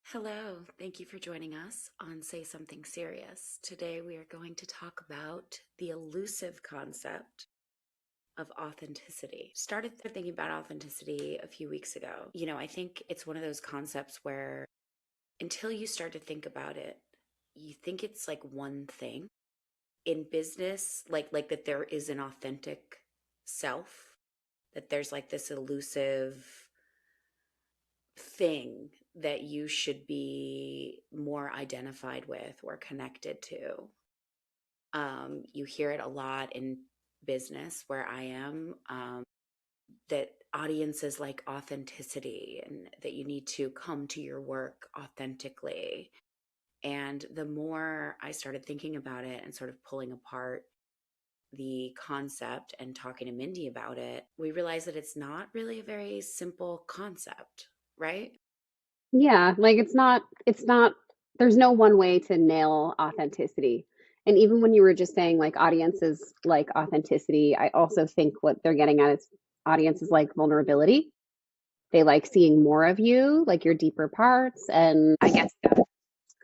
Hello, thank you for joining us on Say Something Serious. Today we are going to talk about the elusive concept of authenticity. Started thinking about authenticity a few weeks ago. I think it's one of those concepts where until you start to think about it, you think it's like one thing. In business, like that there is an authentic self, that there's like this elusive thing that you should be more identified with or connected to. You hear it a lot in business where I am, that audiences like authenticity and that you need to come to your work authentically. And the more I started thinking about it and sort of pulling apart the concept and talking to Mindy about it, we realized that it's not really a very simple concept, right? Yeah, like it's not there's no one way to nail authenticity. And even when you were just saying like audiences like authenticity, I also think what they're getting at is audiences like vulnerability. They like seeing more of you, like your deeper parts. And I guess that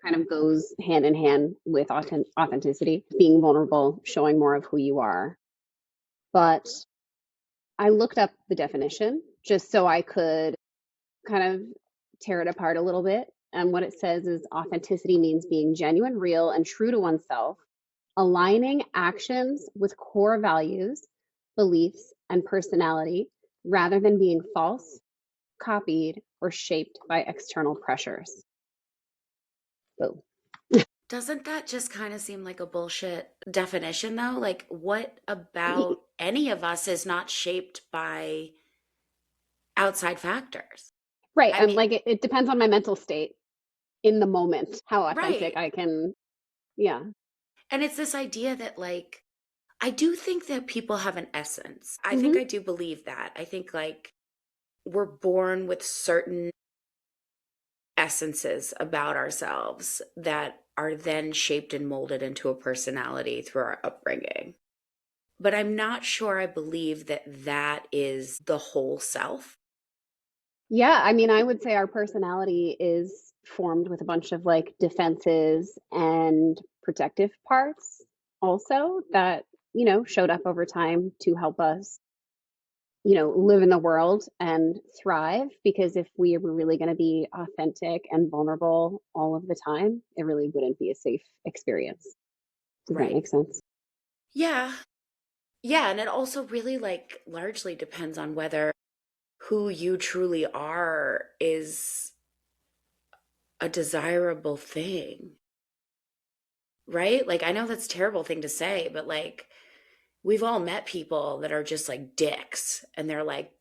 kind of goes hand in hand with authenticity, being vulnerable, showing more of who you are. But I looked up the definition just so I could kind of tear it apart a little bit. And what it says is authenticity means being genuine, real, and true to oneself, aligning actions with core values, beliefs, and personality rather than being false, copied, or shaped by external pressures. Boom. Doesn't that just kind of seem like a bullshit definition, though? Like, what about any of us is not shaped by outside factors? Right. I And mean, like it depends on my mental state in the moment, how authentic right. I can. Yeah. And it's this idea that, like, I do think that people have an essence. I think Hmm. I do believe that. I think, like, we're born with certain essences about ourselves that are then shaped and molded into a personality through our upbringing. But I'm not sure I believe that that is the whole self. Yeah, I mean, I would say our personality is formed with a bunch of like defenses and protective parts also that, showed up over time to help us, live in the world and thrive. Because if we were really going to be authentic and vulnerable all of the time, it really wouldn't be a safe experience. Does that Right. make sense? Yeah. Yeah. And it also really, like, largely depends on whether who you truly are is a desirable thing. Right. Like, I know that's a terrible thing to say, but like, we've all met people that are just like dicks and they're like,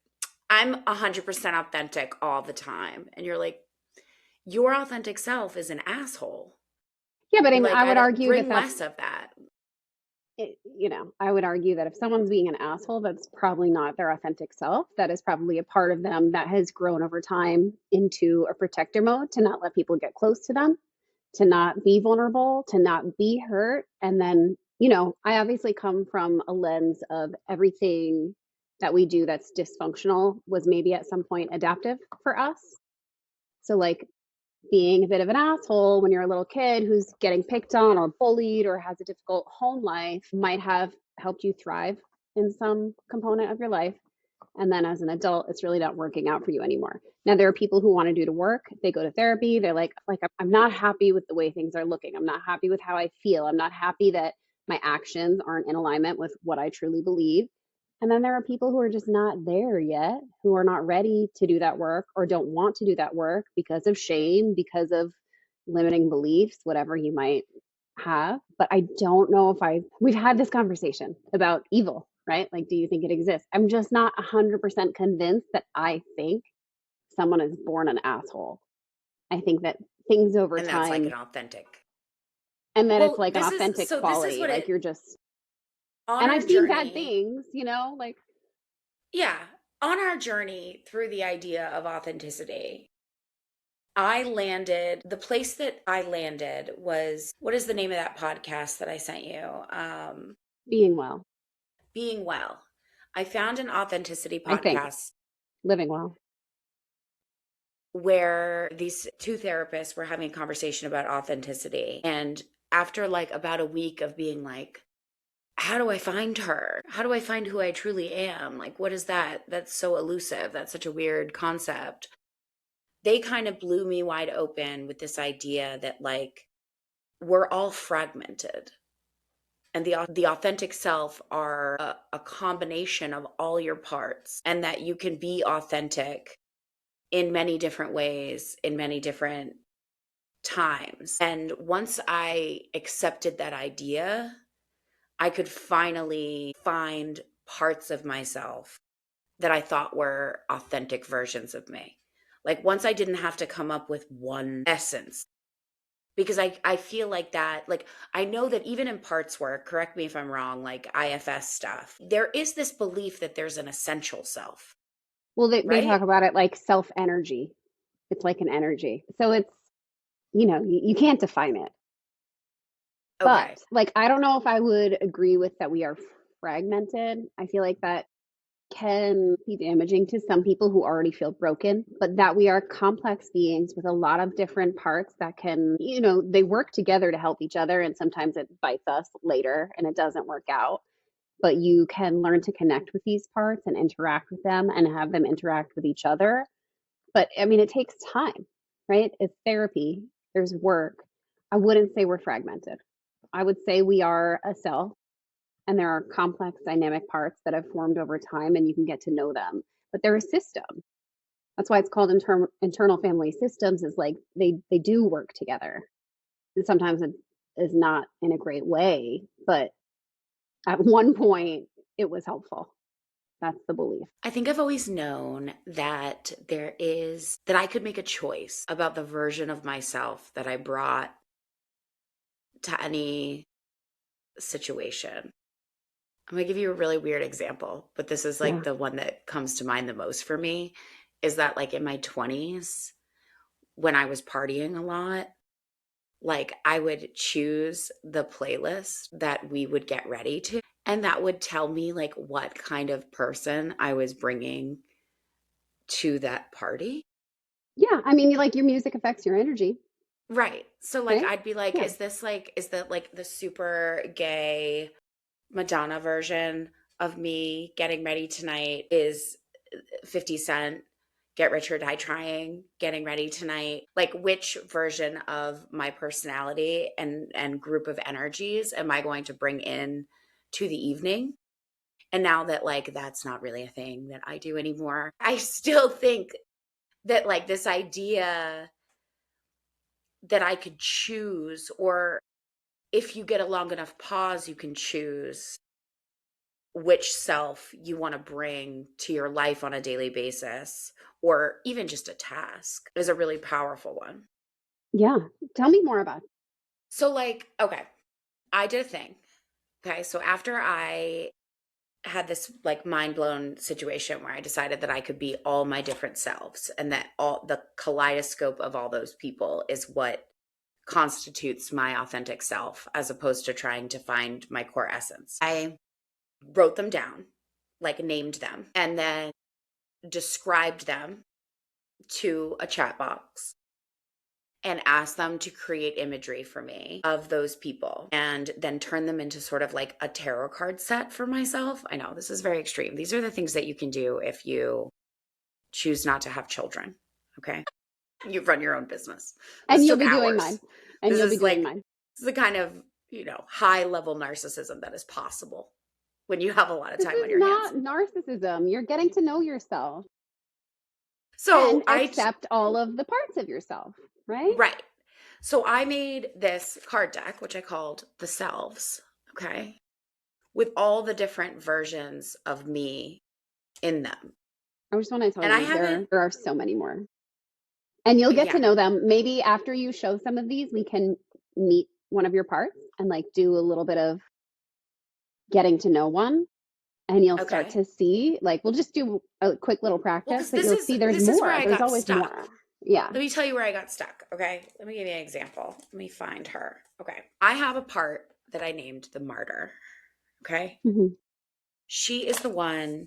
I'm 100% authentic all the time. And you're like, your authentic self is an asshole. Yeah, but I mean, Like, I I would don't argue that bring that's less of that. I would argue that if someone's being an asshole, that's probably not their authentic self. That is probably a part of them that has grown over time into a protector mode to not let people get close to them, to not be vulnerable, to not be hurt. And then, I obviously come from a lens of everything that we do that's dysfunctional was maybe at some point adaptive for us. So, like, being a bit of an asshole when you're a little kid who's getting picked on or bullied or has a difficult home life might have helped you thrive in some component of your life. And then as an adult, it's really not working out for you anymore. Now, there are people who want to do the work. They go to therapy. They're like, I'm not happy with the way things are looking. I'm not happy with how I feel. I'm not happy that my actions aren't in alignment with what I truly believe. And then there are people who are just not there yet, who are not ready to do that work or don't want to do that work because of shame, because of limiting beliefs, whatever you might have. But I don't know if we've had this conversation about evil, right? Like, do you think it exists? I'm just not 100% convinced that I think someone is born an asshole. I think that things over And that's like time, an authentic. and that it's Well, like an authentic this is quality. what Like, it, you're just, on and our I've seen bad journey, things, like, yeah, on our journey through the idea of authenticity, I landed, the place that I landed was, what is the name of that podcast that I sent you? being well, Being Well. I found an authenticity I think, podcast. living well. where these two therapists were having a conversation about authenticity. And after like about a week of being like, how do I find her? How do I find who I truly am? Like, what is that? That's so elusive. That's such a weird concept. They kind of blew me wide open with this idea that like we're all fragmented, and the authentic self are a combination of all your parts, and that you can be authentic in many different ways, in many different times. And once I accepted that idea, I could finally find parts of myself that I thought were authentic versions of me. Like once I didn't have to come up with one essence, because I feel like that, like I know that even in parts work, correct me if I'm wrong, like IFS stuff, there is this belief that there's an essential self, Well, they right? talk about it like self energy. It's like an energy. So it's, you can't define it. But Okay. like, I don't know if I would agree with that we are fragmented. I feel like that can be damaging to some people who already feel broken, but that we are complex beings with a lot of different parts that can, they work together to help each other. And sometimes it bites us later and it doesn't work out. But you can learn to connect with these parts and interact with them and have them interact with each other. But I mean, it takes time, right? It's therapy, there's work. I wouldn't say we're fragmented. I would say we are a self, and there are complex dynamic parts that have formed over time, and you can get to know them. But they're a system. That's why it's called internal family systems, is like they do work together. And sometimes it is not in a great way, but at one point it was helpful. That's the belief. I think I've always known that that I could make a choice about the version of myself that I brought to any situation. I'm going to give you a really weird example, but this is like Yeah. the one that comes to mind the most for me, is that like in my 20s, when I was partying a lot, like I would choose the playlist that we would get ready to, and that would tell me like what kind of person I was bringing to that party. Yeah. I mean, like, your music affects your energy, Right. So like right? I'd be like, Yeah. is that like the super gay Madonna version of me getting ready tonight is 50 Cent, Get Rich or Die Trying, Getting Ready Tonight? Like which version of my personality and group of energies am I going to bring in to the evening? And now that like that's not really a thing that I do anymore, I still think that like this idea that I could choose, or if you get a long enough pause, you can choose which self you want to bring to your life on a daily basis, or even just a task, is a really powerful one. Yeah. Tell me more about it. So, like, okay, I did a thing. Okay. So, after I had this like mind blown situation where I decided that I could be all my different selves, and that all the kaleidoscope of all those people is what constitutes my authentic self, as opposed to trying to find my core essence. I wrote them down, like named them, and then described them to a chat box and asked them to create imagery for me of those people, and then turn them into sort of like a tarot card set for myself. I know this is very extreme. These are the things that you can do if you choose not to have children. Okay. You run your own business. And This you'll took be doing mine. hours. And This you'll be is doing like, mine. this is the kind of, high level narcissism that is possible when you have a lot of This time on is your hands. not narcissism. You're getting to know yourself and So accept all of the parts of yourself, right? right. So I made this card deck, which I called The Selves, okay, with all the different versions of me in them. I just want to tell And I you, haven't, there are so many more. And you'll get yeah, to know them. Maybe after you show some of these, we can meet one of your parts and like do a little bit of getting to know one. And you'll start okay. to see, like, we'll just do a quick little Well, practice, because but you'll see there's this is where more. I There's got always stuck. more. Yeah. Let me tell you where I got stuck, okay? Let me give you an example. Let me find her. Okay. I have a part that I named the martyr, okay? Hmm. She is the one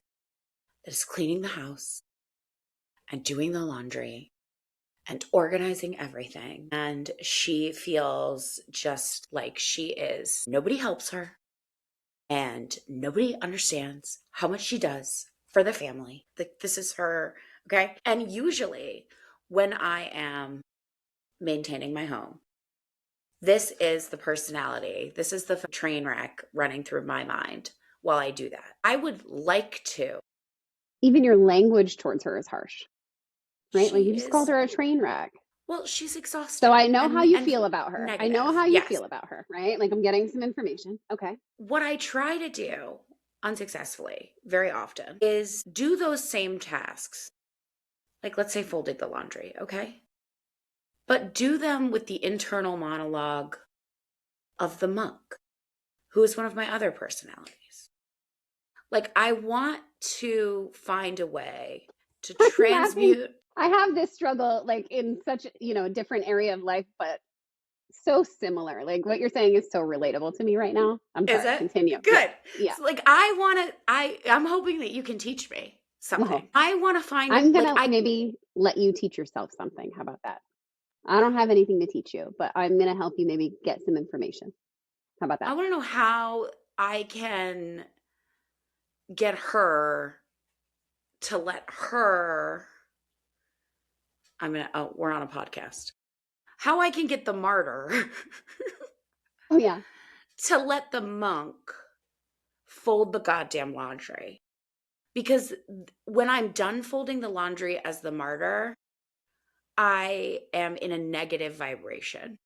that is cleaning the house and doing the laundry and organizing everything. And she feels just like nobody helps her and nobody understands how much she does for the family. Like, this is her, okay? And usually when I am maintaining my home, this is the personality. This is the train wreck running through my mind while I do that. I would like to. Even your language towards her is harsh, right? Like She you just called is, her a train wreck. well, she's So exhausted I know how and you feel about her. I know negative. how you Yes. feel about her, right? Like I'm getting some information. Okay. What I try to do unsuccessfully very often is do those same tasks. Like, let's say folding the laundry, okay? But do them with the internal monologue of the monk, who is one of my other personalities. Like, I want to find a way to I'm laughing. transmute. I have this struggle like in such, a different area of life, but so similar. Like what you're saying is so relatable to me right now. I'm Is sorry. it? Continue. Yeah. Good. Yeah. So, like, I'm hoping that you can teach me Well, something. I want to find, I'm like, gonna maybe let you teach yourself something. How about that? I don't have anything to teach you, but I'm gonna help you maybe get some information. How about I that? want to know how I can get her to let her, we're on a podcast. How I can get the martyr Oh yeah. to let the monk fold the goddamn laundry. Because when I'm done folding the laundry as the martyr, I am in a negative vibration.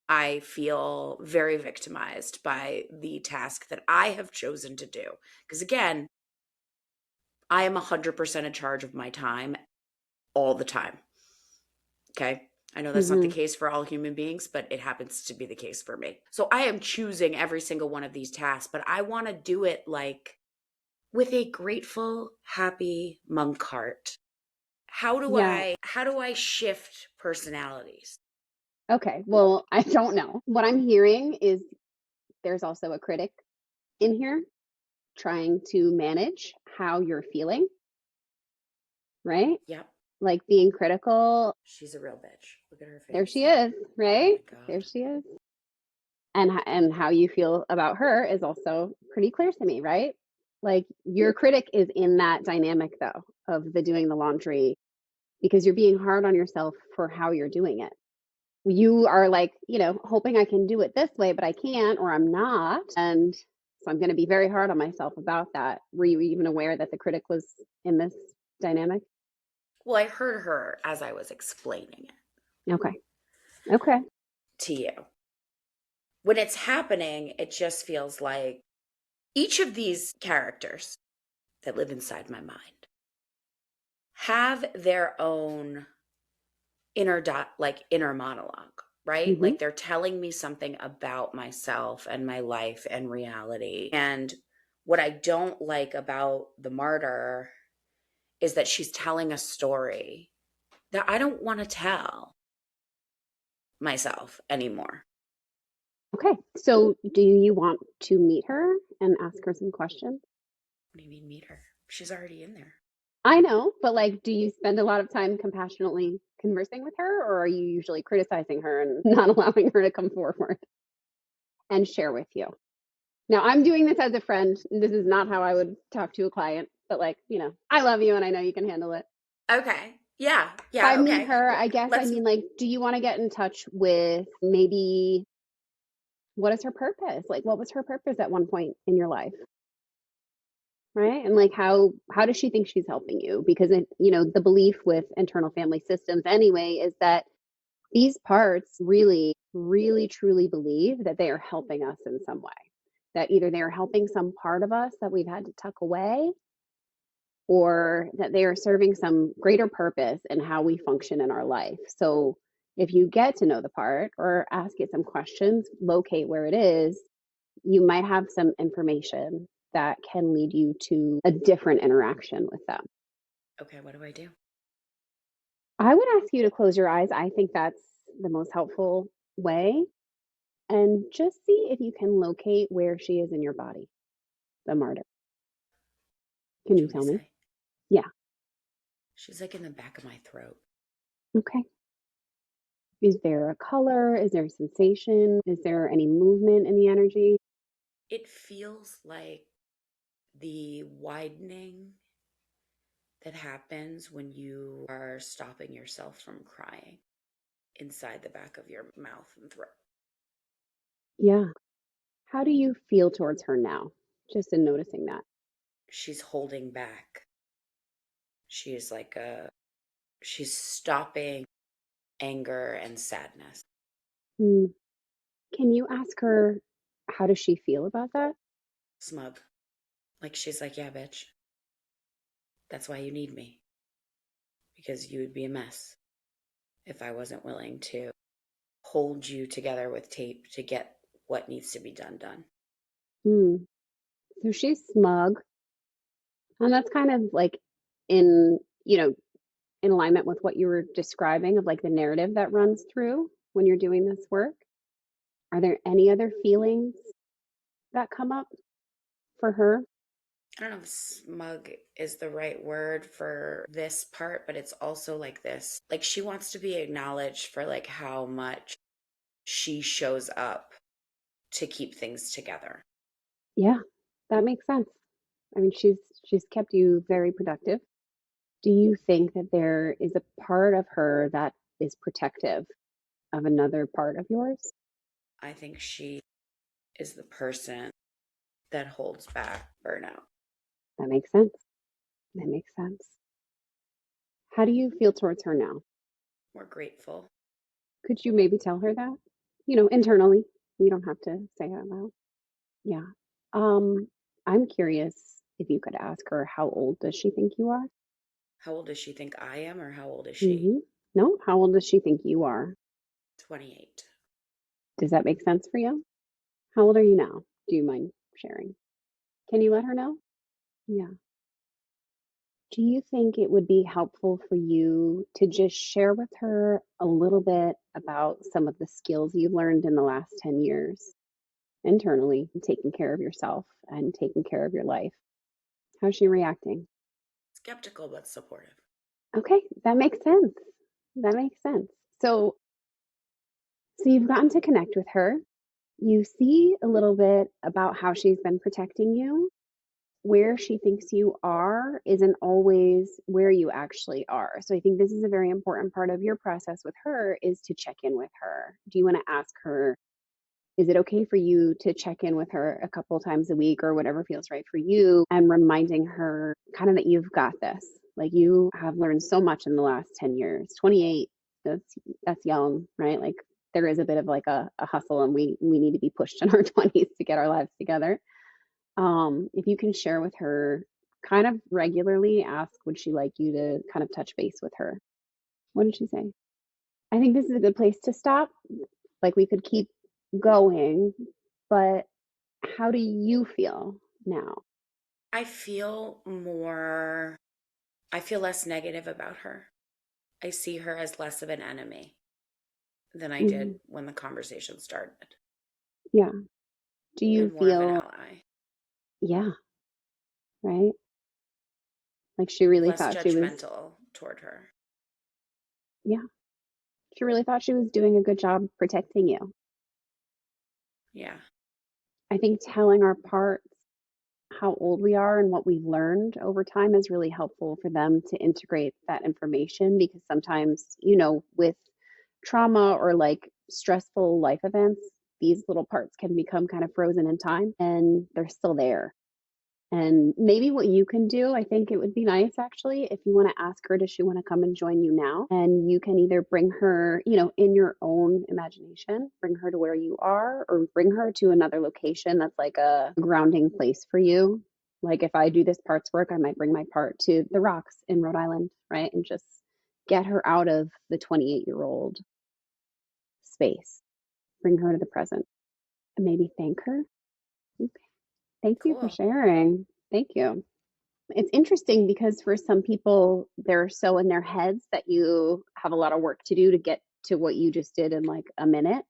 I feel very victimized by the task that I have chosen to do. Because again, I am 100% in charge of my time all the time. Okay. I know that's not the Hmm. case for all human beings, but it happens to be the case for me. So I am choosing every single one of these tasks, but I want to do it like with a grateful, happy monk heart. Yeah. How do I shift personalities? Okay. Well, I don't know. What I'm hearing is there's also a critic in here trying to manage how you're feeling, right? Yep. Like being critical. She's a real bitch. Look at her There face. she is, Oh right? my There God. she is. And how you feel about her is also pretty clear to me, right? Like your critic is in that dynamic though of the doing the laundry because you're being hard on yourself for how you're doing it. You are like, hoping I can do it this way, but I can't or I'm not. And so I'm going to be very hard on myself about that. Were you even aware that the critic was in this dynamic? Well, I heard her as I was explaining Okay. Okay. it to you. When it's happening, it just feels like each of these characters that live inside my mind have their own inner monologue, right? Hmm. Like they're telling me something about myself and my life and reality. And what I don't like about the martyr is that she's telling a story that I don't want to tell myself anymore. Okay. So do you want to meet her and ask her some questions? What do you mean meet her? She's already in there. I know, but like, do you spend a lot of time compassionately conversing with her, or are you usually criticizing her and not allowing her to come forward and share with you? Now, I'm doing this as a friend. This is not how I would talk to a client, but like, I love you and I know you can handle it. Okay. Yeah. By Yeah. meet Okay. her, I guess I Let's. mean, like, do you want to get in touch with maybe what is her purpose? Like, what was her purpose at one point in your life? Right? And like, how does she think she's helping you? Because the belief with internal family systems anyway is that these parts really, really, truly believe that they are helping us in some way. That either they are helping some part of us that we've had to tuck away, or that they are serving some greater purpose in how we function in our life. So if you get to know the part or ask it some questions, locate where it is, you might have some information that can lead you to a different interaction with them. Okay. What do I do? I would ask you to close your eyes. I think that's the most helpful way. And just see if you can locate where she is in your body, the martyr. Can Do you you want me tell to me? say? Yeah. She's like in the back of my throat. Okay. Is there a color? Is there a sensation? Is there any movement in the energy? It feels like the widening that happens when you are stopping yourself from crying inside the back of your mouth and throat. Yeah. How do you feel towards her now? Just in noticing that. She's holding back. She is like she's stopping anger and sadness. Hmm. Can you ask her how does she feel about that? Smug. Like she's like, yeah, bitch, that's why you need me. Because you would be a mess if I wasn't willing to hold you together with tape to get what needs to be done. Hmm. So she's smug, and that's kind of like in, in alignment with what you were describing of like the narrative that runs through when you're doing this work. Are there any other feelings that come up for her? I don't know if smug is the right word for this part, but it's also like this. Like she wants to be acknowledged for like how much she shows up to keep things together. Yeah, that makes sense. I mean, she's kept you very productive. Do you think that there is a part of her that is protective of another part of yours? I think she is the person that holds back burnout. That makes sense. That makes sense. How do you feel towards her now? We're grateful. Could you maybe tell her that? Internally. You don't have to say it out loud. Yeah. Um, I'm curious if you could ask her how old does she think you are? How old does she think I am, or how old is she? No, how old does she think you are? 28. Does that make sense for you? How old are you now? Do you mind sharing? Can you let her know? Yeah. Do you think it would be helpful for you to just share with her a little bit about some of the skills you've learned in the last 10 years internally, taking care of yourself and taking care of your life? How's she reacting? Skeptical but supportive. Okay, that makes sense. That makes sense. So you've gotten to connect with her. You see a little bit about how she's been protecting you. Where she thinks you are isn't always where you actually are. So I think this is a very important part of your process with her is to check in with her. Do you want to ask her, is it okay for you to check in with her a couple times a week or whatever feels right for you and reminding her kind of that you've got this. Like you have learned so much in the last 10 years. 28, that's young, right? Like there is a bit of like a hustle and we need to be pushed in our 20s to get our lives together. If you can share with her kind of regularly, ask, would she like you to kind of touch base with her? What did she say? I think this is a good place to stop. Like we could keep going, but how do you feel now? I feel more, I feel less negative about her. I see her as less of an enemy than I did Mhm. when the conversation started, Yeah. Do you and more of an feel, ally, yeah, right? Like she really less thought she was, judgmental toward her. yeah, she really thought she was doing a good job protecting you. Yeah. I think telling our parts how old we are and what we've learned over time is really helpful for them to integrate that information because sometimes, with trauma or like stressful life events, these little parts can become kind of frozen in time and they're still there. And maybe what you can do, I think it would be nice actually, if you want to ask her, does she want to come and join you now? And you can either bring her, in your own imagination, bring her to where you are, or bring her to another location that's like a grounding place for you. Like if I do this parts work, I might bring my part to the rocks in Rhode Island, right? And just get her out of the 28-year-old space, bring her to the present, and maybe thank her. Okay. Thank you for Cool. sharing. Thank you. It's interesting because for some people, they're so in their heads that you have a lot of work to do to get to what you just did in like a minute.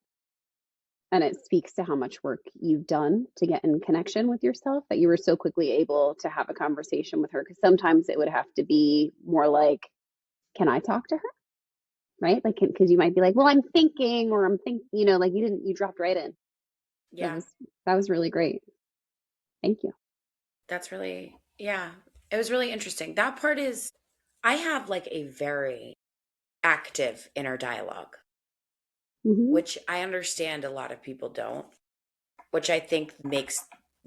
And it speaks to how much work you've done to get in connection with yourself that you were so quickly able to have a conversation with her. Because sometimes it would have to be more like, can I talk to her? right? Like, because you might be like, well, I'm thinking, or I'm thinking, like you dropped right in. That Yeah, was, that was really great. Thank you. that's really, yeah. It was really interesting. That part is, I have like a very active inner dialogue, Hmm. which I understand a lot of people don't, which I think makes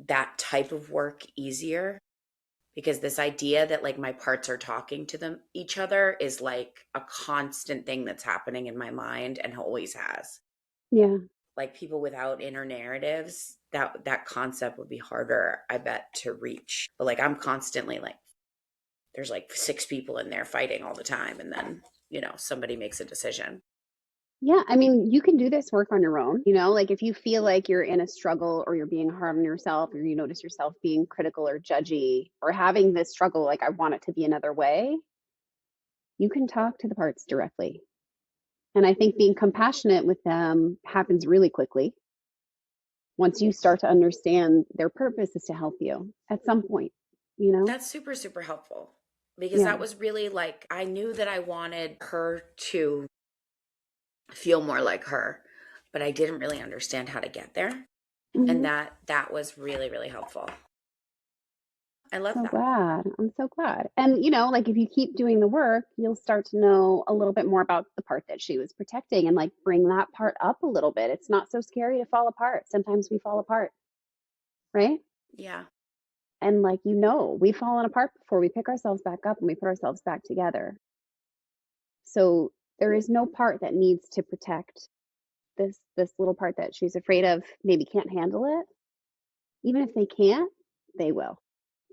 that type of work easier, because this idea that like my parts are talking to them each other is like a constant thing that's happening in my mind and always has. Yeah. Like people without inner narratives, that concept would be harder, I bet, to reach. But like I'm constantly like, there's like six people in there fighting all the time, and then somebody makes a decision. Yeah, I mean, you can do this work on your own, like if you feel like you're in a struggle or you're being hard on yourself or you notice yourself being critical or judgy or having this struggle, like I want it to be another way, you can talk to the parts directly. And I think being compassionate with them happens really quickly once you start to understand their purpose is to help you at some point, you know? That's super super helpful, because Yeah. that was really like, I knew that I wanted her to feel more like her, but I didn't really understand how to get there. And Hmm. that was really really helpful. I love So that. glad. I'm so glad. And, like if you keep doing the work, you'll start to know a little bit more about the part that she was protecting and like bring that part up a little bit. It's not so scary to fall apart. Sometimes we fall apart, right? Yeah, And like, we've fallen apart before. We pick ourselves back up and we put ourselves back together. So there is no part that needs to protect this little part that she's afraid of, maybe can't handle it. Even if they can't, they will.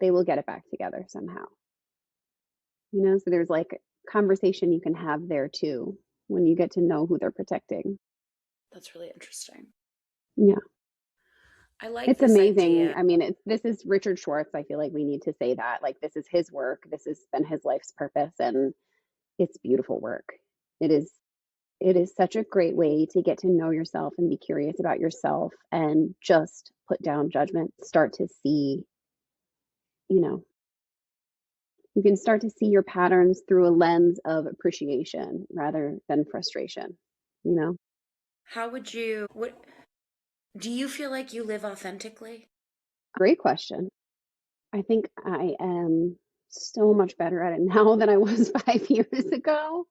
They will get it back together somehow. So there's like conversation you can have there too when you get to know who they're protecting. that's really interesting. Yeah. I like It's this amazing. idea. I mean, this is Richard Schwartz. I feel like we need to say that. Like, this is his work. This has been his life's purpose, and it's beautiful work. It is. It is such a great way to get to know yourself and be curious about yourself and just put down judgment. Start to see, you know, you can start to see your patterns through a lens of appreciation rather than frustration, you know? How would you, what do you feel like you live authentically? Great question. I think I am so much better at it now than I was 5 years ago.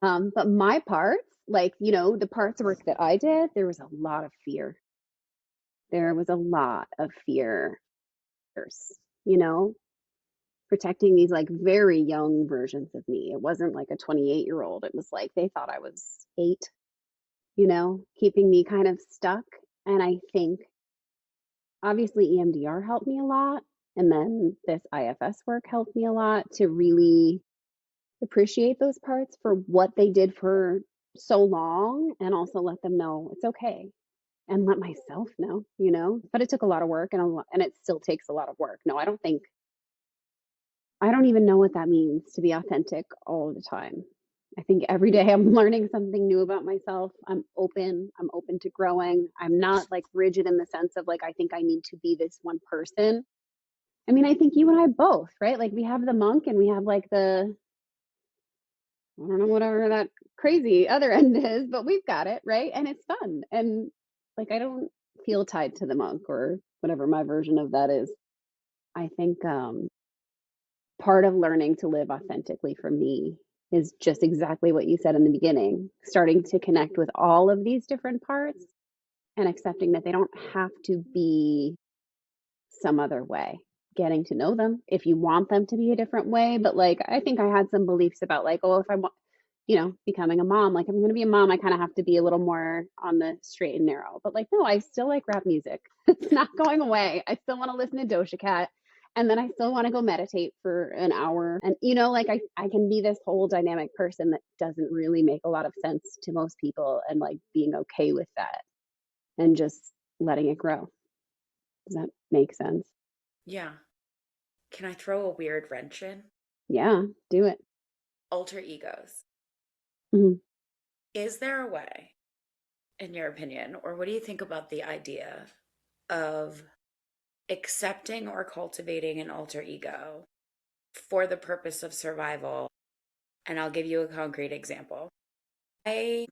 But my parts, like, the parts work that I did, there was a lot of fear. There was a lot of fear, you know, protecting these like very young versions of me. It wasn't like a 28-year-old. It was like they thought I was 8, keeping me kind of stuck. And I think obviously EMDR helped me a lot. And then this IFS work helped me a lot to really appreciate those parts for what they did for so long and also let them know it's okay and let myself know. But it took a lot of work and it still takes a lot of work. No, I don't even know what that means to be authentic all the time. I think every day I'm learning something new about myself. I'm open to growing. I'm not like rigid in the sense of like I think I need to be this one person. I mean, I think you and I both, right? Like we have the monk and we have like I don't know, whatever that crazy other end is, but we've got it, right? And it's fun. And like, I don't feel tied to the monk or whatever my version of that is. I think part of learning to live authentically for me is just exactly what you said in the beginning, starting to connect with all of these different parts and accepting that they don't have to be some other way. Getting to know them if you want them to be a different way. But like, I think I had some beliefs about like, oh, if I want, becoming a mom, like I'm going to be a mom, I kind of have to be a little more on the straight and narrow. But like, no, I still like rap music. It's not going away. I still want to listen to Doja Cat. And then I still want to go meditate for an hour. And, like I can be this whole dynamic person that doesn't really make a lot of sense to most people and like being okay with that and just letting it grow. Does that make sense? Yeah. Can I throw a weird wrench in? Yeah, do it. Alter egos. Mhm. Is there a way, in your opinion, or what do you think about the idea of accepting or cultivating an alter ego for the purpose of survival? And I'll give you a concrete example. The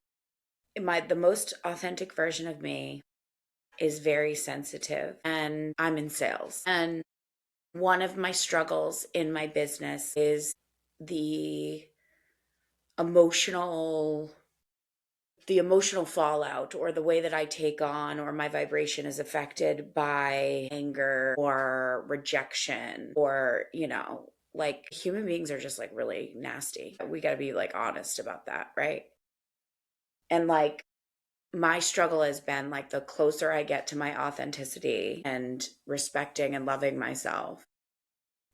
most authentic version of me is very sensitive, and I'm in sales. And one of my struggles in my business is the emotional the emotional fallout, or the way that I take on, or my vibration is affected by anger or rejection, or, like, human beings are just like really nasty. We got to be like honest about that, right? And like, my struggle has been like, the closer I get to my authenticity and respecting and loving myself,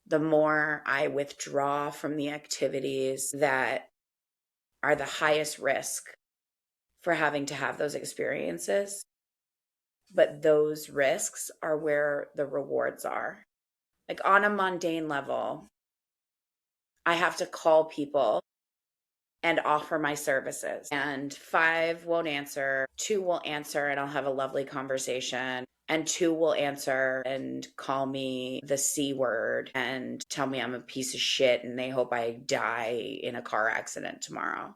the more I withdraw from the activities that are the highest risk for having to have those experiences. But those risks are where the rewards are. Like, on a mundane level, I have to call people and offer my services, and 5 won't answer, 2 will answer, and I'll have a lovely conversation, and 2 will answer and call me the C word and tell me I'm a piece of shit and they hope I die in a car accident tomorrow.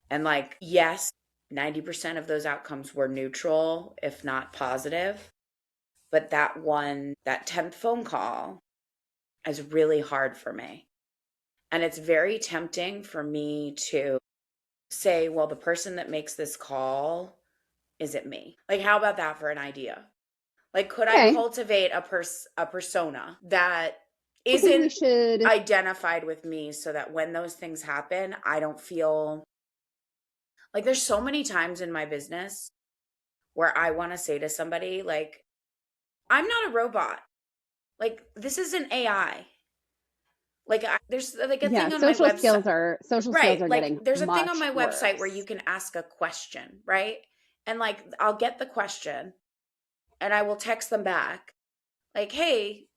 And like, yes, 90% of those outcomes were neutral, if not positive. But that 10th phone call is really hard for me. And it's very tempting for me to say, well, the person that makes this call isn't me. Like, how about that for an idea? Like, could I Okay. cultivate a persona that I think we isn't should. identified with me, so that when those things happen, I don't feel like, there's so many times in my business where I want to say to somebody, like, I'm not a robot. Like, this is an AI. Like, there's like a Yeah, thing on my website. social skills Right. are Like, getting there's a thing on much my website where you worse. can ask a question, right? And like, I'll get the question and I will text them back, like, hey,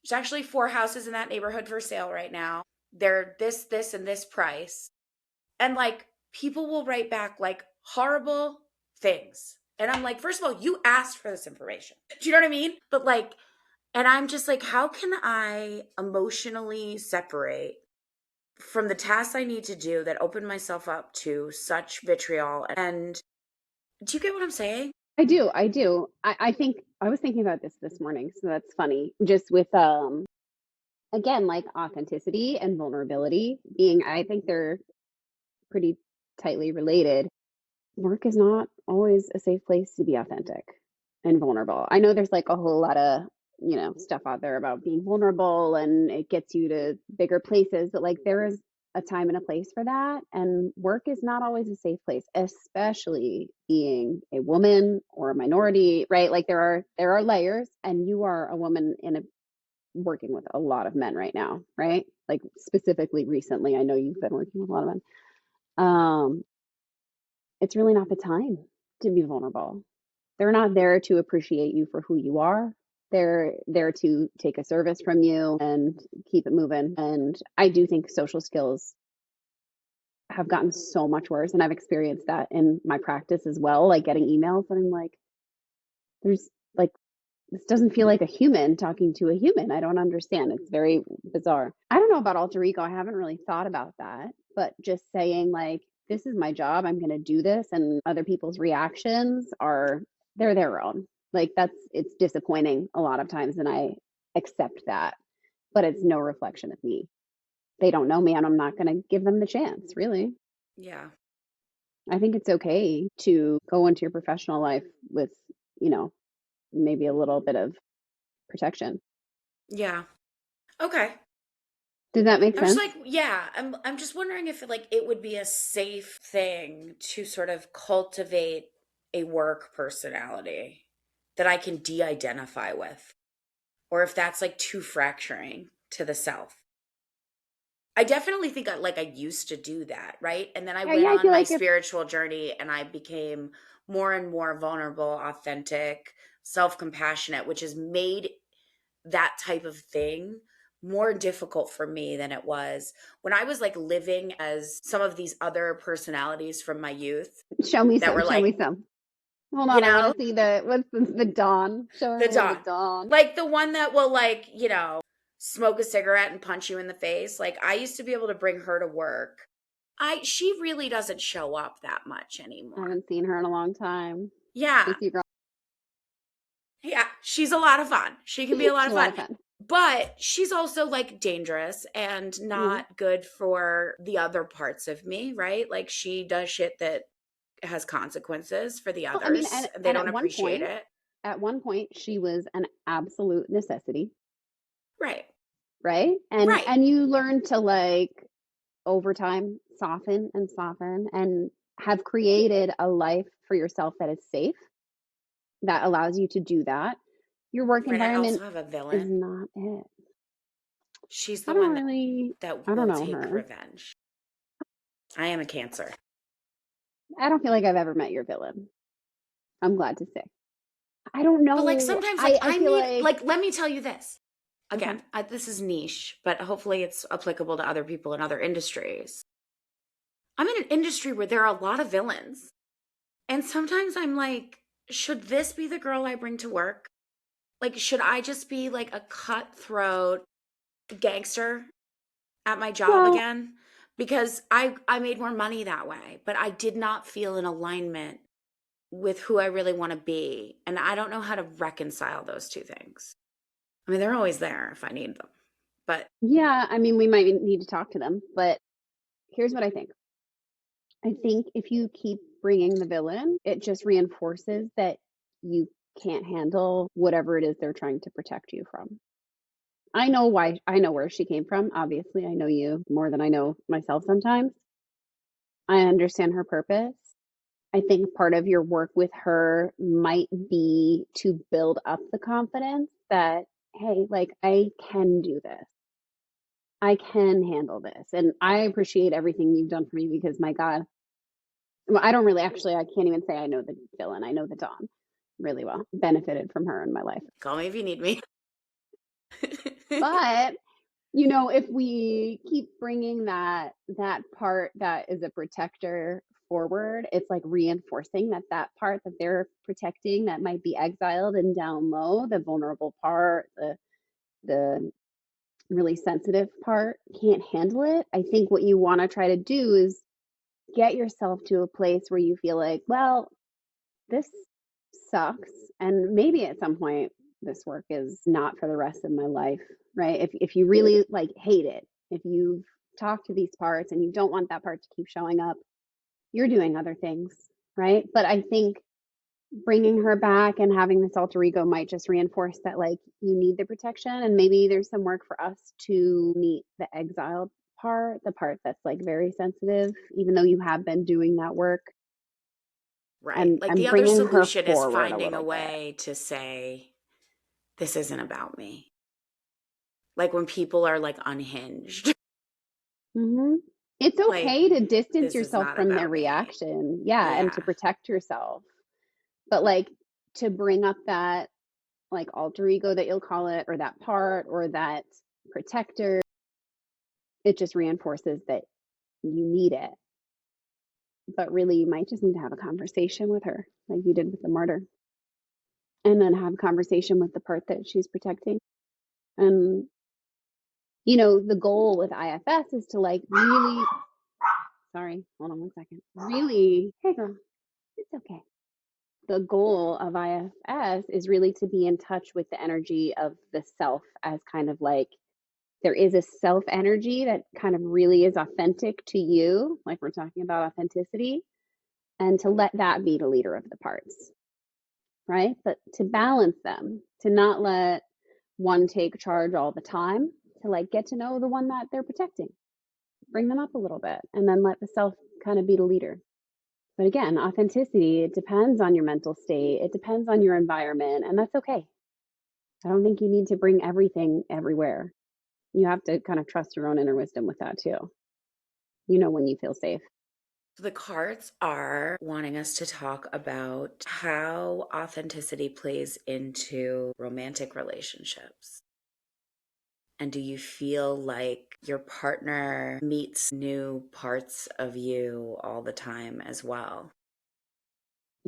there's actually 4 houses in that neighborhood for sale right now. They're this, and this price. And like, people will write back like horrible things. And I'm like, first of all, you asked for this information. Do you know what I mean? But like, and I'm just like, how can I emotionally separate from the tasks I need to do that open myself up to such vitriol? And do you get what I'm saying? I do. I do. I think I was thinking about this morning, so that's funny. Just with again, like authenticity and vulnerability being, I think they're pretty tightly related. Work is not always a safe place to be authentic and vulnerable. I know there's like a whole lot of, stuff out there about being vulnerable and it gets you to bigger places, but like there is a time and a place for that. And work is not always a safe place, especially being a woman or a minority, right? Like there are layers, and you are a woman in a working with a lot of men right now, right? Like specifically recently, I know you've been working with a lot of men. Um, it's really not the time to be vulnerable. They're not there to appreciate you for who you are. They're there to take a service from you and keep it moving. And I do think social skills have gotten so much worse. And I've experienced that in my practice as well, like getting emails and I'm like, there's like, this doesn't feel like a human talking to a human. I don't understand. It's very bizarre. I don't know about alter ego. I haven't really thought about that, but just saying like, this is my job. I'm going to do this, and other people's reactions are they're their own. Like it's disappointing a lot of times, and I accept that, but it's no reflection of me. They don't know me, and I'm not going to give them the chance. Really, Yeah. I think it's okay to go into your professional life with, you know, maybe a little bit of protection. Yeah. Okay. Does that make I'm just sense? like, yeah, I'm just wondering if like it would be a safe thing to sort of cultivate a work personality that I can de-identify with, or if that's like too fracturing to the self. I definitely think I used to do that, right? And then I Yeah, went yeah, I on feel my like if spiritual journey and I became more and more vulnerable, authentic, self-compassionate, which has made that type of thing more difficult for me than it was when I was like living as some of these other personalities from my youth that were show me like, some. Hold you on, I want know, to see the the dawn. Show the everyone the Dawn. dawn. Like the one that will, like, smoke a cigarette and punch you in the face. Like, I used to be able to bring her to work. She really doesn't show up that much I anymore. haven't seen her in a long time. Yeah. Just you girl. Yeah, she's a lot of fun. She can be a lot She's of a lot fun. of fun. But she's also like dangerous and Yeah. not good for the other parts of me, right? Like she does shit that has consequences for the Well, I mean, others. And they and don't appreciate it. at one point, she was an absolute necessity, Right. right? Right. And you learn to like over time soften and have created a life for yourself that is safe, that allows you to do that. Your work Right. I environment also have a is villain. not it. She's I the don't one really, that I don't will know take her. revenge. I am a Cancer. I don't feel like I've ever met your villain. I'm glad to say. I don't But like know. sometimes like I I feel need like, like let me tell you this. okay. Again, this is niche, but hopefully it's applicable to other people in other industries. I'm in an industry where there are a lot of villains. And sometimes I'm like, should this be the girl I bring to work? Like, should I just be like a cutthroat gangster at my job Well, again? Because I made more money that way, but I did not feel in alignment with who I really want to be. And I don't know how to reconcile those two things. I mean, they're always there if I need them. But yeah, I mean, we might need to talk to them, but here's what I think. I think if you keep bringing the villain, it just reinforces that you can't handle whatever it is they're trying to protect you from. I know why, I know where she came from. Obviously, I know you more than I know myself sometimes. I understand her purpose. I think part of your work with her might be to build up the confidence that, hey, like I can do this. I can handle this. And I appreciate everything you've done for me because my God, well, I don't really actually, I can't even say I know the villain. I know the Dawn really well. Benefited from her in my life. call me if you need me. But, if we keep bringing that part that is a protector forward, it's like reinforcing that part that they're protecting that might be exiled and down low, the vulnerable part, the really sensitive part can't handle it. I think what you want to try to do is get yourself to a place where you feel like, well, this sucks. And maybe at some point, this work is not for the rest of my life, right? If you really like hate it, if you've talked to these parts and you don't want that part to keep showing up, you're doing other things, right? But I think bringing her back and having this alter ego might just reinforce that like you need the protection, and maybe there's some work for us to meet the exiled part, the part that's like very sensitive, even though you have been doing that work, Right. Like and the other bringing her solution is forward a finding a little bit. way to say, this isn't about me. Like when people are like unhinged, Hmm. It's like, okay to distance this is yourself not from their about me. reaction, yeah, and to Yeah. protect yourself, but like to bring up that like alter ego that you'll call it, or that part, or that protector, it just reinforces that you need it. But really, you might just need to have a conversation with her, like you did with the martyr, and then have a conversation with the part that she's protecting. And, the goal with IFS is to like really, sorry, hold on one second. Really, hey girl, it's okay. The goal of IFS is really to be in touch with the energy of the self, as kind of like there is a self energy that kind of really is authentic to you, like we're talking about authenticity, and to let that be the leader of the parts, right? But to balance them, to not let one take charge all the time, to like get to know the one that they're protecting, bring them up a little bit, and then let the self kind of be the leader. But again, authenticity, it depends on your mental state, it depends on your environment, and that's okay. I don't think you need to bring everything everywhere. You have to kind of trust your own inner wisdom with that too. When you feel safe. The cards are wanting us to talk about how authenticity plays into romantic relationships. And do you feel like your partner meets new parts of you all the time as well?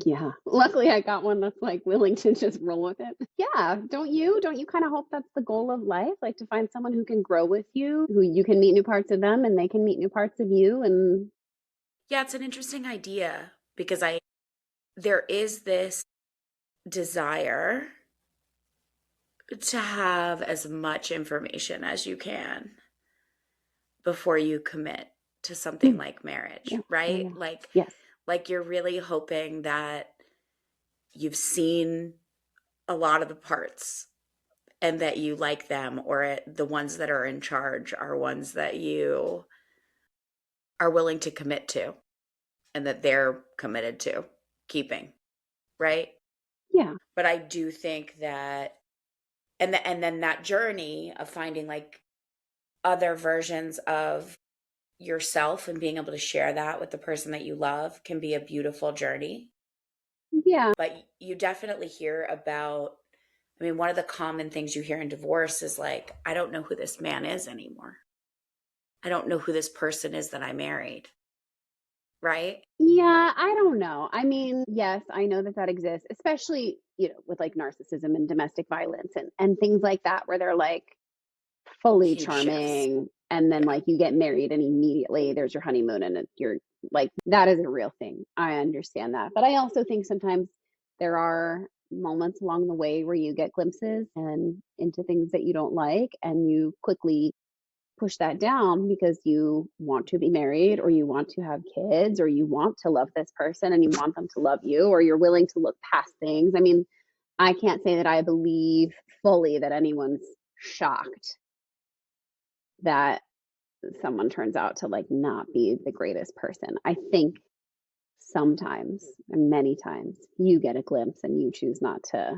Yeah. Luckily, I got one that's like willing to just roll with it. Yeah. Don't you? Don't you kind of hope that's the goal of life? Like to find someone who can grow with you, who you can meet new parts of them and they can meet new parts of you. And Yeah, it's an interesting idea because there is this desire to have as much information as you can before you commit to something Mm, like marriage, yeah, yeah, right? yeah. Yes. Like you're really hoping that you've seen a lot of the parts and that you like them, or the ones that are in charge are ones that you are willing to commit to and that they're committed to keeping, right? Yeah. But I do think that and then that journey of finding like other versions of yourself and being able to share that with the person that you love can be a beautiful journey. Yeah. But you definitely hear about, I mean, one of the common things you hear in divorce is like, I don't know who this man is anymore. I don't know who this person is that I married, right? Yeah, I don't know. I mean, yes, I know that that exists, especially, with like narcissism and domestic violence and things like that, where they're like fully Huge shifts. charming, and then Yeah. like you get married and immediately there's your honeymoon and you're like, that is a real thing. I understand that. But I also think sometimes there are moments along the way where you get glimpses and into things that you don't like, and you quickly push that down because you want to be married or you want to have kids or you want to love this person and you want them to love you, or you're willing to look past things. I mean, I can't say that I believe fully that anyone's shocked that someone turns out to like not be the greatest person. I think sometimes, and many times, you get a glimpse and you choose not to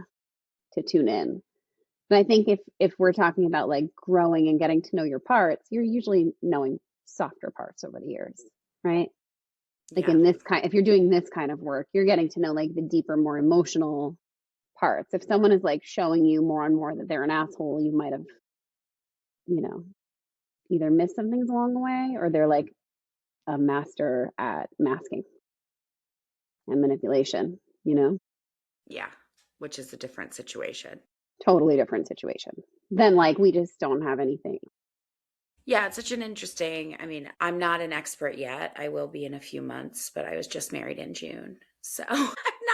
tune in. But I think if we're talking about like growing and getting to know your parts, you're usually knowing softer parts over the years, right? Like Yeah. in this kind, if you're doing this kind of work, you're getting to know like the deeper, more emotional parts. If someone is like showing you more and more that they're an asshole, you might have, you know, either missed some things along the way, or they're like a master at masking and manipulation, you know? Yeah. Which is a different situation. Totally different situation. Then like we just don't have anything. Yeah, it's such an interesting, I mean, I'm not an expert yet. I will be in a few months, but I was just married in June. So I'm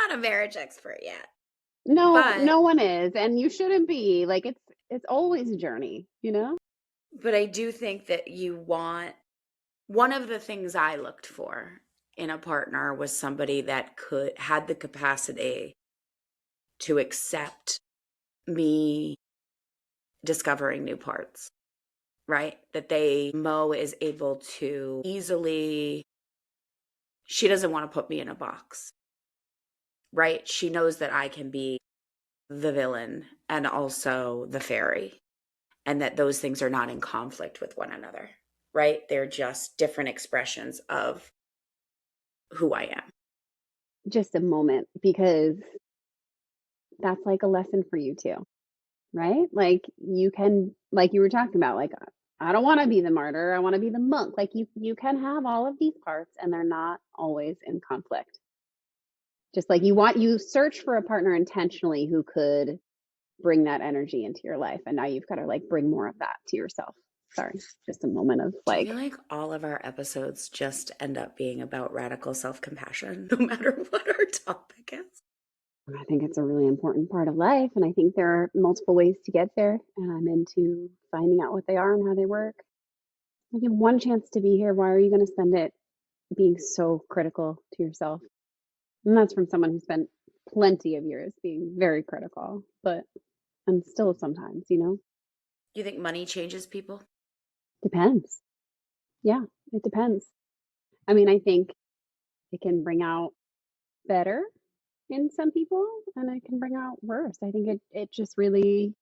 not a marriage expert yet. No, But no one is, and you shouldn't be. Like it's always a journey, you know? but I do think that you want, one of the things I looked for in a partner was somebody that could had the capacity to accept me discovering new parts, right? That Mo is able to easily, she doesn't want to put me in a box, right? She knows that I can be the villain and also the fairy, and that those things are not in conflict with one another, right? They're just different expressions of who I am. Just a moment, because that's like a lesson for you too, right? Like you can, like you were talking about, like I don't want to be the martyr, I want to be the monk. Like you can have all of these parts and they're not always in conflict. Just like you search for a partner intentionally who could bring that energy into your life, and now you've got to like bring more of that to yourself. Sorry, just a moment of Do you like, feel like all of our episodes just end up being about radical self compassion, no matter what our topic is? I think it's a really important part of life, and I think there are multiple ways to get there, and I'm into finding out what they are and how they work. Like, you have one chance to be here. Why are you going to spend it being so critical to yourself? And that's from someone who spent plenty of years being very critical, but and still sometimes, You think money changes people? depends. Yeah, it depends. I mean, I think it can bring out better in some people, and it can bring out worse. I think it just really,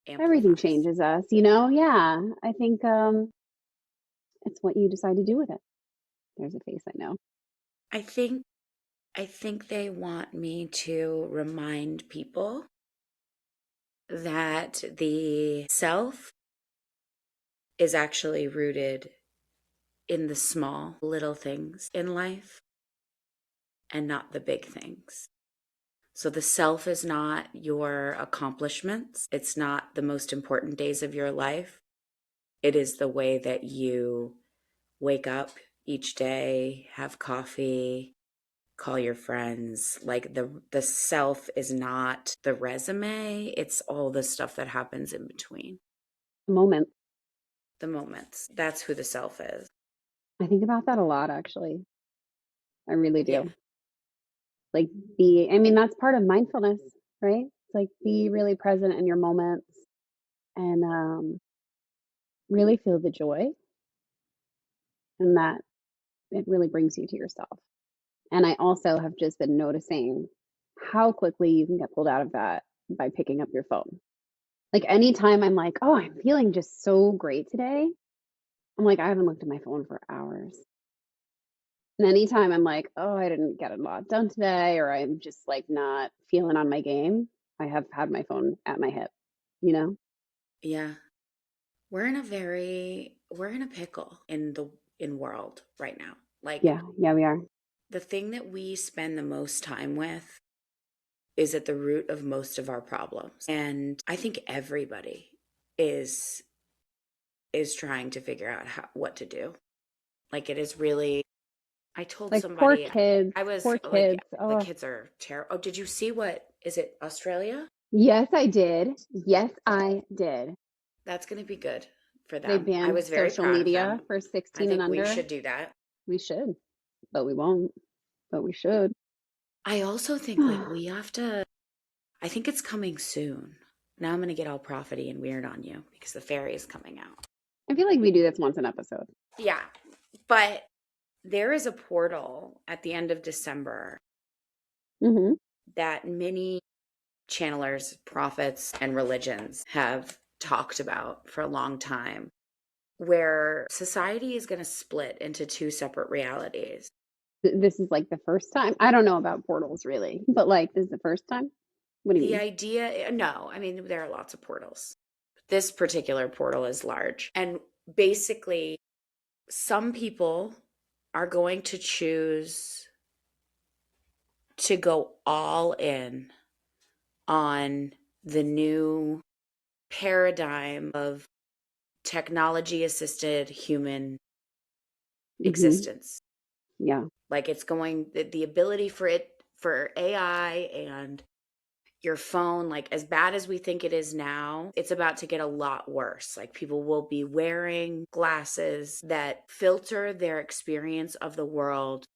everything Amplifies. changes us, Yeah, I think it's what you decide to do with it. There's a face I know. I think I think they want me to remind people that the self is actually rooted in the small little things in life and not the big things. So the self is not your accomplishments. It's not the most important days of your life. It is the way that you wake up, each day, have coffee, call your friends. Like the self is not the resume, it's all the stuff that happens in between. Moment. The moments. That's who the self is. I think about that a lot, actually. I really Yeah. do. Like, that's part of mindfulness, right? It's like be really present in your moments and really feel the joy, and that it really brings you to yourself. And I also have just been noticing how quickly you can get pulled out of that by picking up your phone. Like anytime I'm like, oh, I'm feeling just so great today, I'm like, I haven't looked at my phone for hours. And anytime I'm like, oh, I didn't get a lot done today, or I'm just like not feeling on my game, I have had my phone at my hip, you know? Yeah. We're in a pickle in world right now. Like Yeah, yeah, we are. the thing that we spend the most time with is at the root of most of our problems. And I think everybody is trying to figure out what to do. Like it is really I told Like poor somebody kids, I was poor like kids. the Oh, kids are terrible. Oh, did you see what is it Australia? yes, I did. Yes, I did. That's going to be good for They them. I banned was very social proud of media them. for I 16 and think we under. should do that. We should, but we won't. But we should. I also think like we have to I think it's coming soon. Now I'm going to get all profity and weird on you because the fairy is coming out. I feel like we do this once an episode. Yeah. But there is a portal at the end of December Hmm. that many channelers, prophets, and religions have talked about for a long time, where society is going to split into two separate realities. This is like the first time. I don't know about portals really, but like this is the first time. What do you The mean? idea, no, I mean, there are lots of portals. This particular portal is large. And basically, some people are going to choose to go all in on the new paradigm of technology assisted human Hmm. existence. Yeah. Like it's going, the ability for AI and your phone, like as bad as we think it is now, it's about to get a lot worse. Like people will be wearing glasses that filter their experience of the world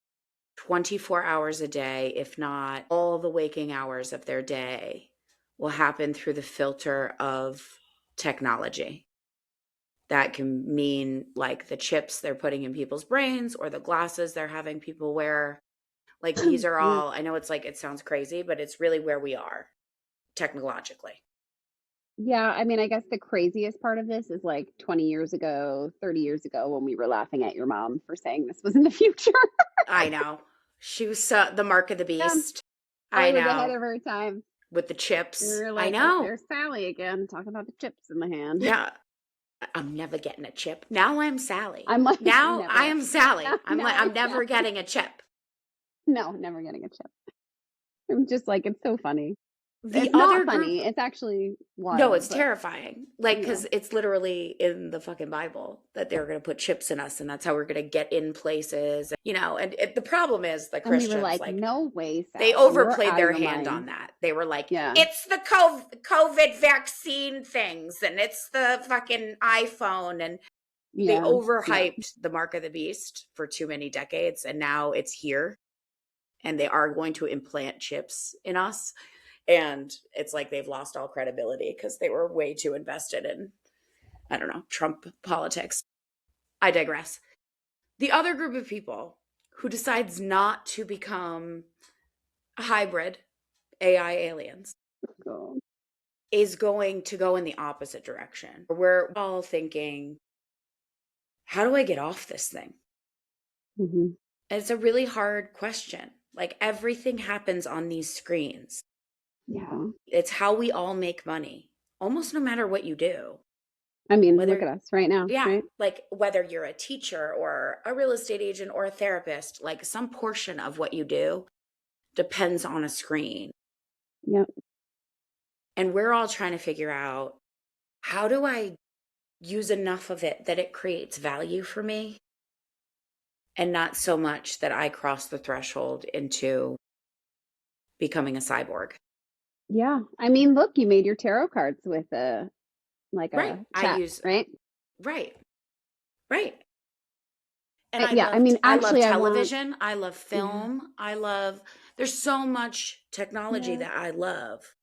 24 hours a day, if not all the waking hours of their day, will happen through the filter of technology. That can mean like the chips they're putting in people's brains or the glasses they're having people wear. Like these are Yeah. all, I know it's like, it sounds crazy, but it's really where we are technologically. Yeah, I guess the craziest part of this is like 20 years ago, 30 years ago when we were laughing at your mom for saying this was in the future. I know. She was the mark of the Yeah, beast. I Ellie was ahead know. of her time. With the We chips. were I like, oh, know. there's Sally again, talking about the chips in the hand. Yeah. I'm never getting a chip. Now I'm Sally. I'm like, Now I never. am Sally. I'm like, Now I'm I'm never Sally. getting a chip. No, never getting a chip. I'm just like, it's so funny. The It's other not group, funny. It's actually no, wild, it's but terrifying. Like, you know, because it's literally in the fucking Bible that they're going to put chips in us and that's how we're going to get in places, and the problem is the and we were Christians, like, like, no way, they Sally, you're overplayed out of their your hand mind. on that. They were like, Yeah, it's the COVID vaccine things and it's the fucking iPhone. And they yeah, yeah. overhyped the mark of the beast for too many decades. And now it's here and they are going to implant chips in us. And it's like they've lost all credibility because they were way too invested in, I don't know, Trump politics. I digress. The other group of people who decides not to become a hybrid AI aliens So, is going to go in the opposite direction. We're all thinking, how do I get off this thing? hmm. And it's a really hard question. Like everything happens on these screens. Yeah. It's how we all make money, almost no matter what you do. Look Whether, at us right now, yeah, right? like whether you're a teacher or a real estate agent or a therapist, like some portion of what you do depends on a screen. Yep. And we're all trying to figure out, how do I use enough of it that it creates value for me and not so much that I cross the threshold into becoming a cyborg. Yeah. I mean, look, you made your tarot cards with a like Right. a I chat, use, right? right. Right. And Yeah. I mean, I love actually, I want. television. I love Yeah. film. There's so much technology Yeah. that I love.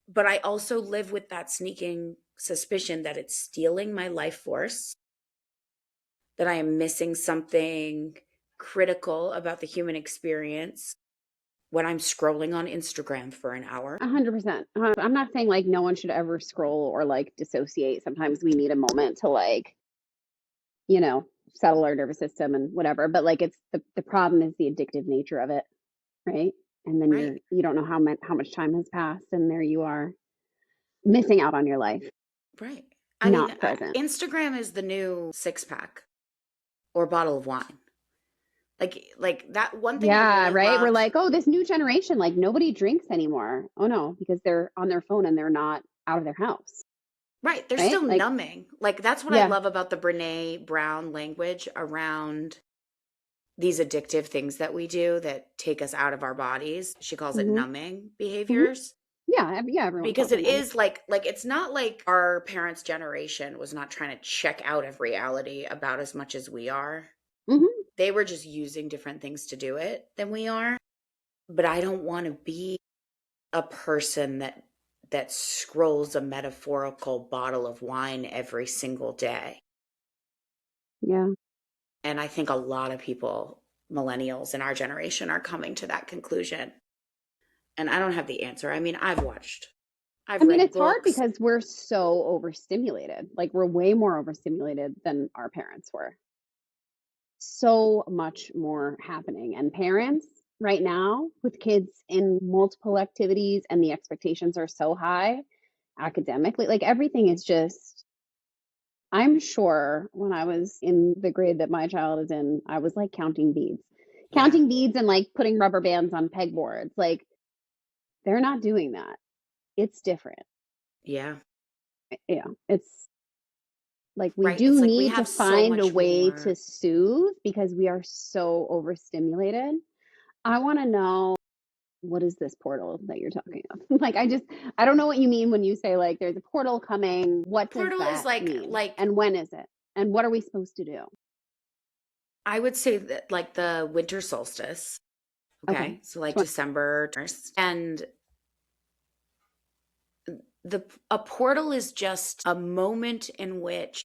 But I also live with that sneaking suspicion that it's stealing my life force, that I am missing something critical about the human experience when I'm scrolling on Instagram for an hour. 100%. I'm not saying like no one should ever scroll or like dissociate. Sometimes we need a moment to like, you know, settle our nervous system and whatever. But like it's the problem is the addictive nature of it, right? And then Right. you don't know how much time has passed and there you are missing out on your life, Right. I mean, not present. Instagram is the new six pack or bottle of wine. Like that one thing I Yeah, really right. We're love. like, oh, this new generation, like nobody drinks anymore. Oh no, because they're on their phone and they're not out of their house, Right. They're right? still Like, numbing. Like that's what I yeah. love about the Brene Brown language around these addictive things that we do that take us out of our bodies. She calls it Hmm. numbing Hmm. behaviors. Yeah, yeah, everyone Because calls it it numbing. is like it's not like our parents' generation was not trying to check out of reality about as much as we are. Hmm. They were just using different things to do it than we are. But I don't want to be a person that scrolls a metaphorical bottle of wine every single day. Yeah. And I think a lot of people, millennials in our generation, are coming to that conclusion. And I don't have the answer. I mean, I I've mean, read it's hard books. because we're so overstimulated. Like, we're way more overstimulated than our parents were. So much more happening. And parents right now with kids in multiple activities and the expectations are so high academically, like everything is just, I'm sure when I was in the grade that my child is in, I was like Yeah. counting beads and like putting rubber bands on pegboards. Like, they're not doing that. It's different. Yeah. It's like we Right. do It's like we need to have so find a much way more. to soothe because we are so overstimulated. I want to know, what is this portal that you're talking of? Like, I don't know what you mean when you say like there's a portal coming. What does Portal is that mean? like And when is it? And what are we supposed to do? I would say that like the winter solstice. Okay. Okay. So like 20. December 1st. And the a portal is just a moment in which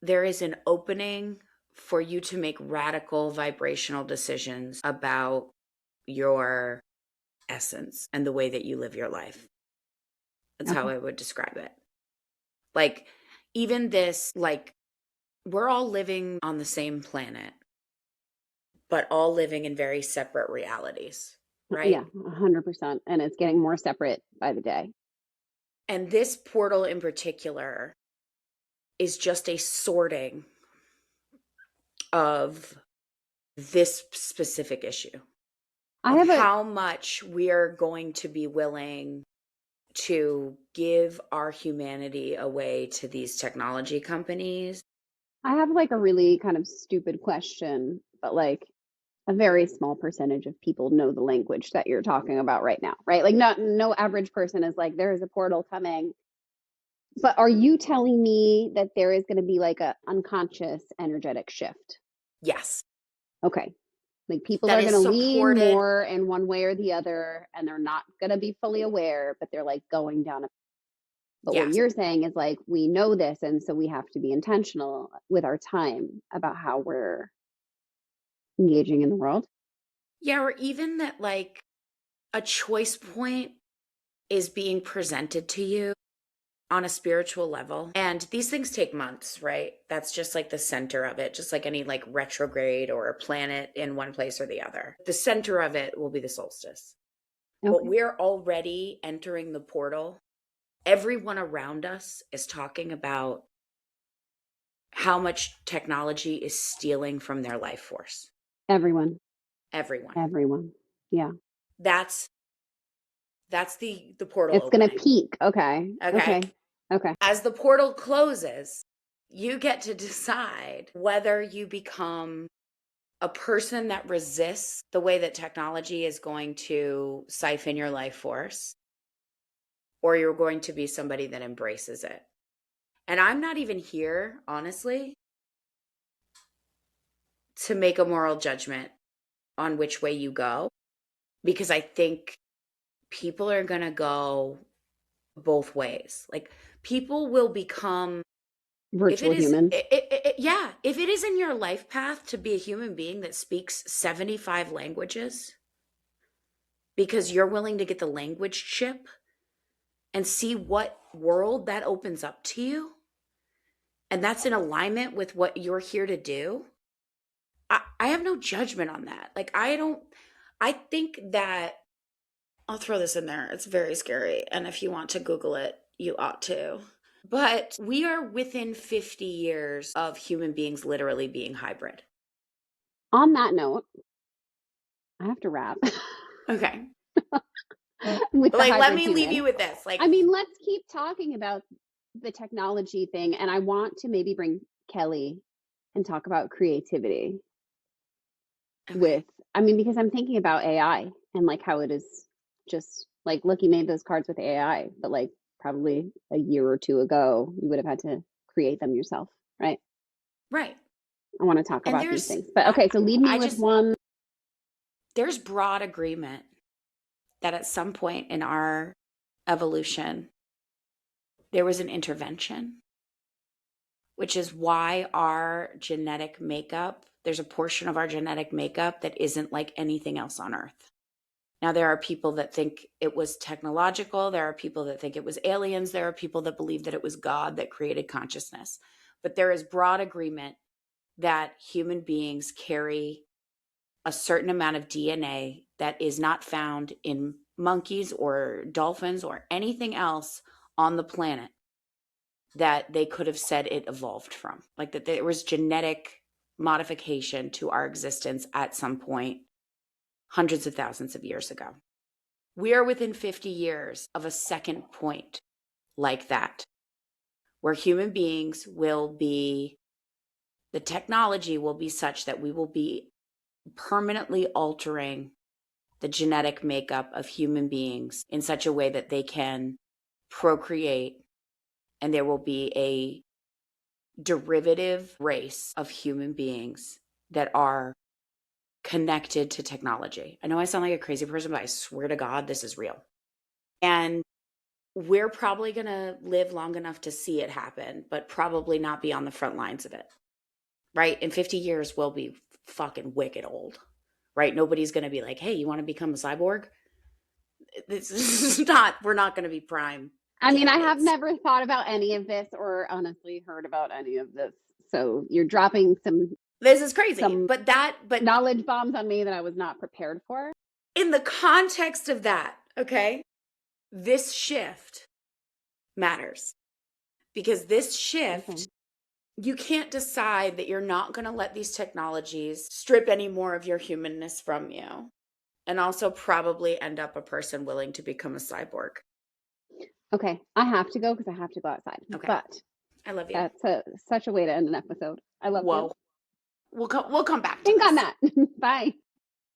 there is an opening for you to make radical vibrational decisions about your essence and the way that you live your life. That's how Okay. I would describe it. Like, even this, like, we're all living on the same planet, but all living in very separate realities, Yeah, right? 100%. And it's getting more separate by the day. And this portal in particular is just a sorting of this specific issue I of have a how much we are going to be willing to give our humanity away to these technology companies. I have like a really kind of stupid question, but like a very small percentage of people know the language that you're talking about right now, right? Like not no average person is like there is a portal coming. But are you telling me that there is going to be like a unconscious energetic shift? Yes, Okay. Like people that are going is to lean supported. more in one way or the other and they're not going to be fully aware, but they're like going down a. But what Yes. you're saying is like we know this and so we have to be intentional with our time about how we're engaging in the world. Yeah, or even that like a choice point is being presented to you on a spiritual level. And these things take months, right? That's just like the center of it, just like any like retrograde or a planet in one place or the other. The center of it will be the solstice. But Okay. we're already entering the portal. Everyone around us is talking about how much technology is stealing from their life force. Everyone. Everyone. Everyone. Yeah. That's the portal It's gonna opening. peak. Okay. Okay. Okay. Okay. As the portal closes, you get to decide whether you become a person that resists the way that technology is going to siphon your life force, or you're going to be somebody that embraces it. And I'm not even here, honestly, to make a moral judgment on which way you go, because I think people are going to go both ways. Like, people will become, if Virtual it is humans. yeah, if it is in your life path to be a human being that speaks 75 languages because you're willing to get the language chip and see what world that opens up to you, and that's in alignment with what you're here to do, I have no judgment on that. Like, I think that, I'll throw this in there. It's very scary. And if you want to Google it, you ought to. But we are within 50 years of human beings literally being hybrid. On that note, I have to wrap Okay. with the Like, let hybrid me leave human. you with this. Like, I mean, let's keep talking about the technology thing. And I want to maybe bring Kelly and talk about creativity okay. with, I mean, because I'm thinking about AI and like how it is just like, look, you made those cards with AI, but like probably a year or two ago, you would have had to create them yourself, right? Right. I want to talk And about these things. But okay, so leave me with one. there's broad agreement that at some point in our evolution, there was an intervention, which is why our genetic makeup, there's a portion of our genetic makeup that isn't like anything else on Earth. Now, there are people that think it was technological. There are people that think it was aliens. There are people that believe that it was God that created consciousness. But there is broad agreement that human beings carry a certain amount of DNA that is not found in monkeys or dolphins or anything else on the planet that they could have said it evolved from. Like, that there was genetic modification to our existence at some point hundreds of thousands of years ago. We are within 50 years of a second point like that, where human beings will be, the technology will be such that we will be permanently altering the genetic makeup of human beings in such a way that they can procreate, and there will be a derivative race of human beings that are connected to technology. I know I sound like a crazy person, but I swear to God, this is real. And we're probably going to live long enough to see it happen, but probably not be on the front lines of it. Right? In 50 years, we'll be fucking wicked old. Right? Nobody's going to be like, hey, you want to become a cyborg? This is not, we're not going to be prime I mean, I have candidates. never thought about any of this or honestly heard about any of this. So you're dropping This is crazy. some But knowledge bombs on me that I was not prepared for. in the context of that, okay, this shift matters, because this shift, Okay. you can't decide that you're not going to let these technologies strip any more of your humanness from you, and also probably end up a person willing to become a cyborg. Okay. I have to go because I have to go outside. Okay. But I love you. that's such a way to end an episode. I love you. Whoa. We'll come back to Think on this. that. Bye.